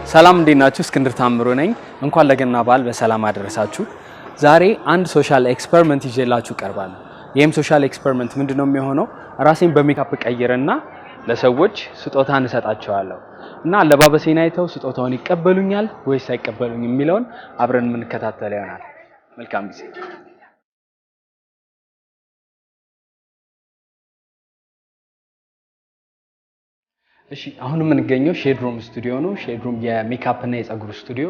ሰላም እንዴት ናችሁ? እስክንድር ታምሩ ነኝ። እንኳን ለገና በዓል በሰላም አደረሳችሁ። ዛሬ አንድ ሶሻል ኤክስፐሪመንት ይዤላችሁ ቀርባለሁ። ይሄም ሶሻል ኤክስፐሪመንት ምንድነው የሚሆነው? ራሴን በሜካፕ ቀይርና ለሰዎች ስጦታን እሰጣቸዋለሁ እና አለባበሴን አይተው ስጦታውን ይቀበሉኛል ወይስ አይቀበሉኝም የሚለውን አብረን የምንከታተል ይሆናል። መልካም ጊዜ። እሺ አሁን የምንገኘው ሼድሩም ስቱዲዮ ነው። ሼድሩም የሜካፕ እና የፀጉር ስቱዲዮ።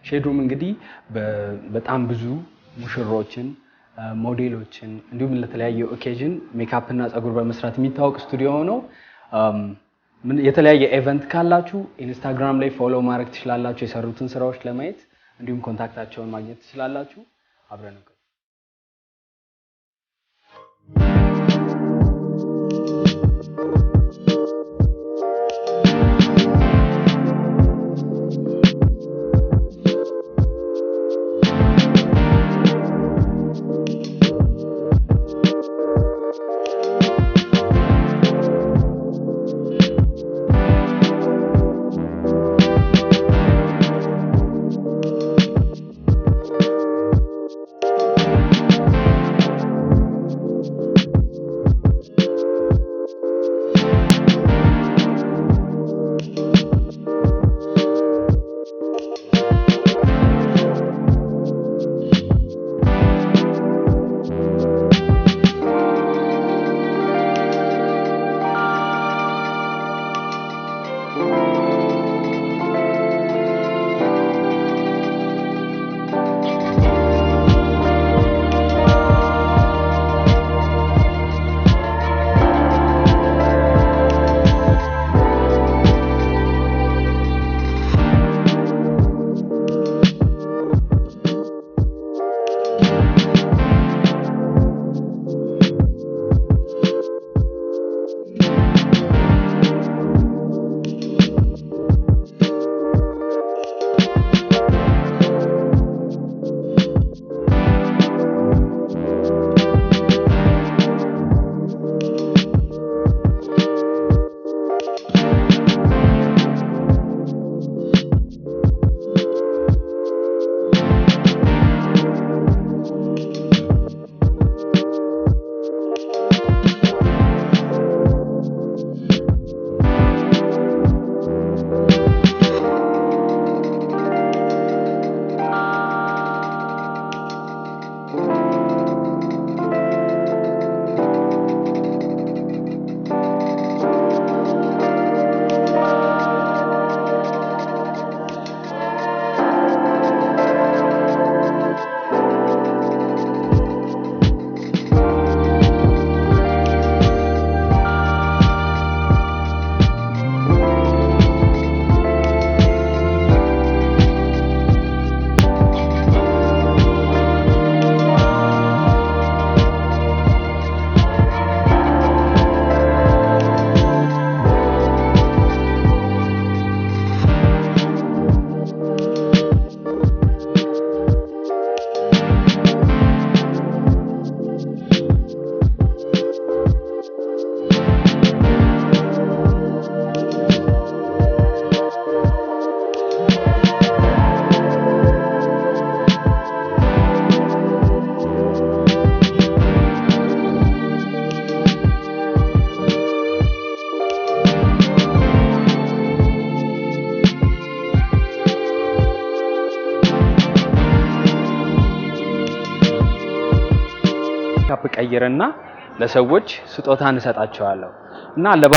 ሼድሩም እንግዲህ በጣም ብዙ ሙሽሮችን፣ ሞዴሎችን እንዲሁም ለተለያየ ኦኬዥን ሜካፕ እና ፀጉር በመስራት የሚታወቅ ስቱዲዮ ነው። የተለያየ ኢቨንት ካላችሁ ኢንስታግራም ላይ ፎሎ ማድረግ ትችላላችሁ የሰሩትን ስራዎች ለማየት እንዲሁም ኮንታክታቸውን ማግኘት ትችላላችሁ። አብረን ነው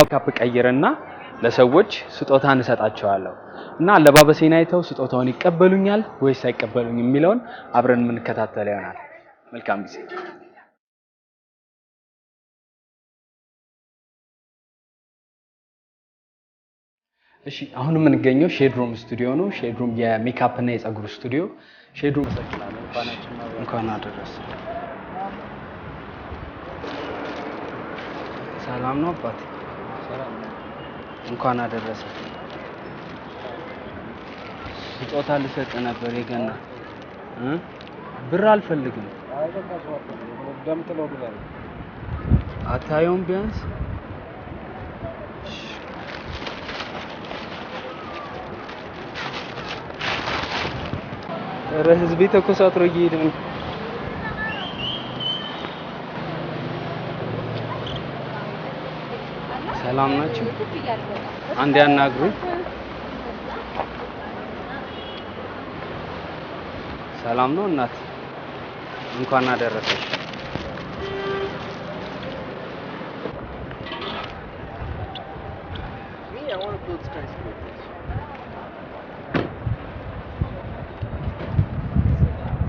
ሜካፕ ቀይርና ለሰዎች ስጦታን እሰጣቸዋለሁ እና አለባበሴን አይተው ስጦታውን ይቀበሉኛል ወይስ አይቀበሉኝም የሚለውን አብረን የምንከታተል ይሆናል። መልካም ጊዜ። እሺ አሁን የምንገኘው ሼድሩም ስቱዲዮ ነው። ሼድሩም የሜካፕ እና የፀጉር ስቱዲዮ። ሼድሩም እንኳን አደረሰ። ሰላም ነው አባቴ? እንኳን አደረሰ። ስጦታ ልሰጥ ነበር የገና ብር አልፈልግም። አታየውም ቢያንስ ኧረ ህዝቤ ተኮሳትሮ እየሄደ ነው። ሰላም ናችሁ? አንድ ያናግሩኝ። ሰላም ነው እናት? እንኳን አደረሰሽ።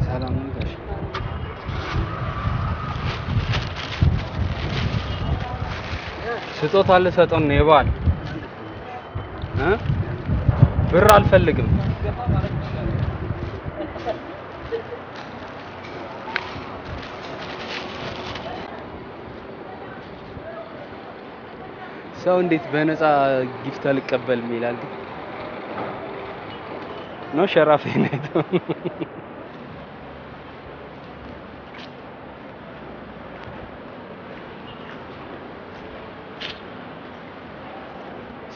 ሰላም ነው ጋሽ? ስጦታ ልሰጠው ነው የበዓል ብር አልፈልግም። ሰው እንዴት በነፃ ጊፍት አልቀበልም ይላል? ነው ሸራፌ ነው።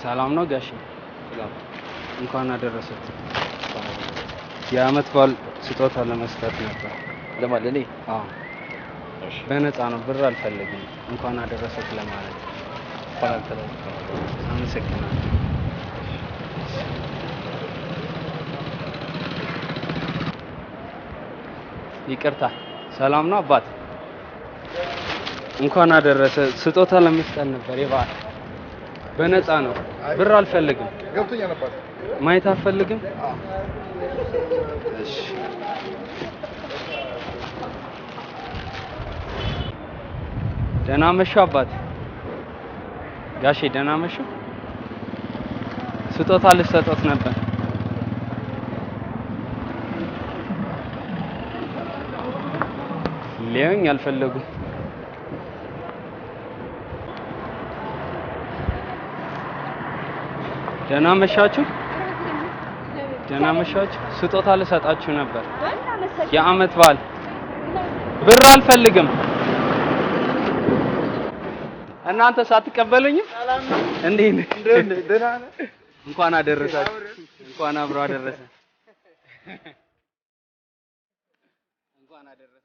ሰላም ነው ጋሽ? ሰላም። እንኳን አደረሰት። የዓመት በዓል ስጦታ ለመስጠት ነበር። ለማን? ለኔ? አዎ። እሺ። በነፃ ነው፣ ብር አልፈልግም። እንኳን አደረሰት ለማለት። አመሰግናለሁ። ይቅርታ። ሰላም ነው አባት? እንኳን አደረሰ። ስጦታ ለመስጠት ነበር የበዓል። በነፃ ነው፣ ብር አልፈልግም። ገብቶኛል አባት። ማየት አልፈልግም? እሺ። ደህና መሹ አባት? ጋሼ ደህና መሹ? ስጦታ ልሰጦት ነበር። ሊያዩኝ አልፈለጉም። ደህና መሻችሁ? ደህና መሻችሁ? ስጦታ ልሰጣችሁ ነበር የዓመት በዓል። ብር አልፈልግም። እናንተ ሳትቀበሉኝም እንዴት ነህ? ደህና ነህ? እንኳን አደረሳችሁ። እንኳን አብሮ አደረሰ። እንኳን አደረሳችሁ።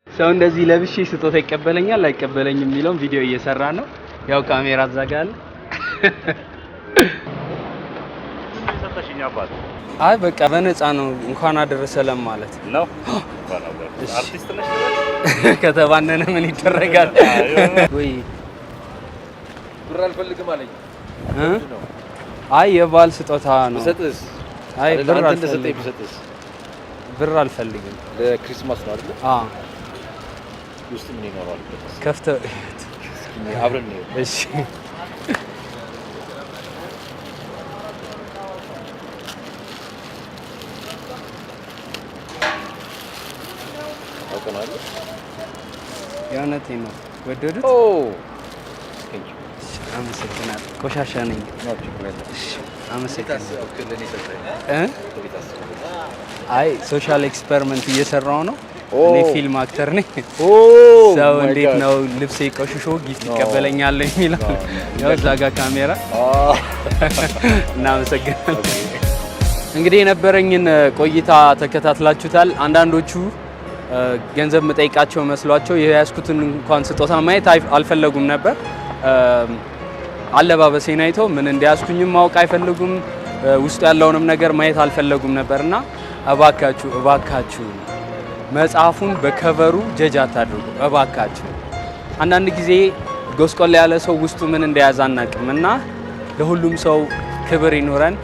ሰው እንደዚህ ለብሼ ስጦታ ይቀበለኛል አይቀበለኝም የሚለውን ቪዲዮ እየሰራ ነው። ያው ካሜራ አዛጋለ። አይ በቃ በነፃ ነው እንኳን አደረሰ ለማለት ነው። አርቲስት ነሽ ከተባነነ ምን ይደረጋል? ወይ ብር አልፈልግም አለኝ። አይ የበዓል ስጦታ ነው። ብሰጥስ? አይ ብር አንተ አልፈልግም። እንደሰጠኝ ብሰጥስ? ብር አልፈልግም። ለክሪስማስ ነው አይደል? አዎ ውስጥ ምን ይኖራል? ከፍተህ አብረን ነው። እሺ አውቀናል። የእውነቴን ነው። ወደዱት? ኦ አመሰግናለሁ። ቆሻሻ ነኝ። አመሰግናለሁ። አይ ሶሻል ኤክስፐሪመንት እየሰራው ነው። እኔ ፊልም አክተር ነኝ። ሰው እንዴት ነው ልብሴ ቆሽሾ ጊፍት ይቀበለኛል የሚለው ያው እዛ ጋር ካሜራ። እናመሰግናለን። እንግዲህ የነበረኝን ቆይታ ተከታትላችሁታል። አንዳንዶቹ ገንዘብ መጠይቃቸው መስሏቸው የያዝኩትን እንኳን ስጦታ ማየት አልፈለጉም ነበር። አለባበሴን አይተው ምን እንዲያስኩኝም ማወቅ አይፈልጉም። ውስጡ ያለውንም ነገር ማየት አልፈለጉም ነበርና እባካችሁ መጽሐፉን በከቨሩ ጀጅ አታድርጉ እባካችሁ። አንዳንድ ጊዜ ጎስቆል ያለ ሰው ውስጡ ምን እንደያዘ አናውቅም እና ለሁሉም ሰው ክብር ይኖረን።